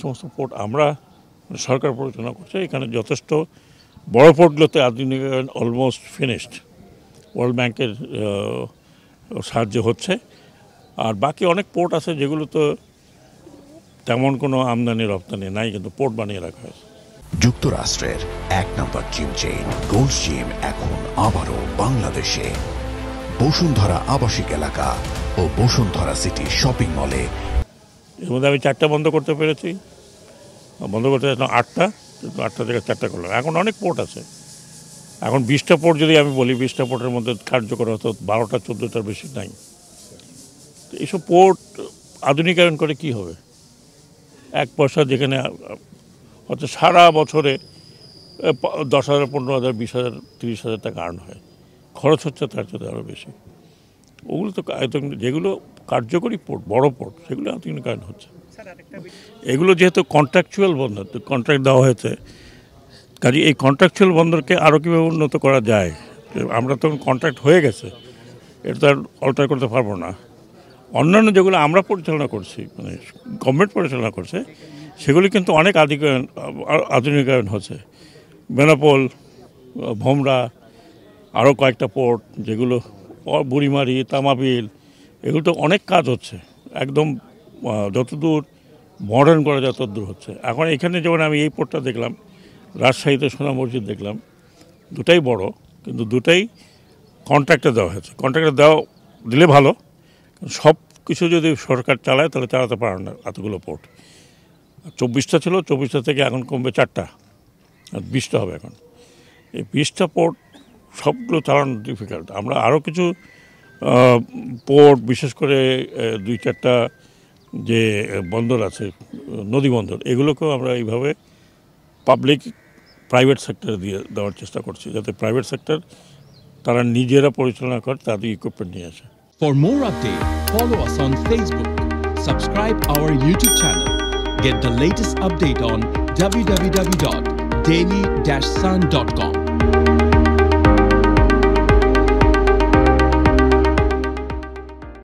সমস্ত পোর্ট আমরা সরকার পরিচালনা করছে। এখানে যথেষ্ট বড় পোর্টগুলোতে আধুনিকায়ন অলমোস্ট ফিনিশড, ওয়ার্ল্ড ব্যাংকের সাহায্য হচ্ছে। আর বাকি অনেক পোর্ট আছে যেগুলো তো তেমন কোনো আমদানি রপ্তানি নাই, কিন্তু পোর্ট বানিয়ে রাখা হয়েছে। যুক্তরাষ্ট্রের ১ নম্বর জিম চেইন গোল্ড জিম এখন আবারও বাংলাদেশে। বসুন্ধরা আবাসিক এলাকা ও বসুন্ধরা সিটি শপিং মলে। এর মধ্যে আমি 4টা বন্ধ করতে পেরেছি, বন্ধ করতে চাইছিলাম 8টা, কিন্তু 8টা থেকে 4টা করলাম। এখন অনেক পোর্ট আছে, এখন 20টা পোর্ট যদি আমি বলি, 20টা পোর্টের মধ্যে কার্যকর হতো 12টা 14টার বেশি নাই। তো এইসব পোর্ট আধুনিকায়ন করে কি হবে? 1 পয়সা যেখানে হয়তো সারা বছরে 10,000, 15,000, 20,000, 30,000 টাকা আর্ন হয়, খরচ হচ্ছে তার সাথে আরও বেশি। ওগুলো তো যেগুলো কার্যকরী পোর্ট, বড় পোর্ট, সেগুলো আধুনিকায়ন হচ্ছে। এগুলো যেহেতু কন্ট্রাকচুয়াল বন্দর, কন্ট্রাক্ট দেওয়া হয়েছে, কাজে এই কন্ট্রাকচুয়াল বন্দরকে আরও কীভাবে উন্নত করা যায়, আমরা তখন কন্ট্রাক্ট হয়ে গেছে, এটা তো আর অল্টার করতে পারবো না। অন্যান্য যেগুলো আমরা পরিচালনা করছি, মানে গভর্নমেন্ট পরিচালনা করছে, সেগুলি কিন্তু অনেক আধুনিকায়ন হচ্ছে। বেনাপোল, ভোমরা, আরও কয়েকটা পোর্ট যেগুলো, বুড়িমারি, তামাবিল, এগুলো তো অনেক কাজ হচ্ছে, একদম যতদূর মডার্ন করা যায় ততদূর হচ্ছে। এখন এখানে যেমন আমি এই পোর্টটা দেখলাম, রাজশাহীতে সোনা মসজিদ দেখলাম, দুটাই বড়, কিন্তু দুটাই কন্ট্রাক্টে দেওয়া হয়েছে। কন্ট্রাক্টে দিলে ভালো, সব কিছু যদি সরকার চালায় তাহলে চালাতে পারে না এতগুলো পোর্ট। 24টা ছিল, 24টা থেকে এখন কমবে 4টা, আর 20টা হবে এখন। এই 20টা পোর্ট সবগুলো চালানো ডিফিকাল্ট। আমরা আরও কিছু পোর্ট, বিশেষ করে 2-4টা যে বন্দর আছে, নদী বন্দর, এগুলোকেও আমরা এইভাবে পাবলিক প্রাইভেট সেক্টরে দিয়ে দেওয়ার চেষ্টা করছি, যাতে প্রাইভেট সেক্টর তারা নিজেরা পরিচালনা করে, তাদের ইকুইপমেন্ট নিয়ে আসে। For more updates, follow us on Facebook, subscribe our YouTube channel, get the latest update on www.daily-sun.com.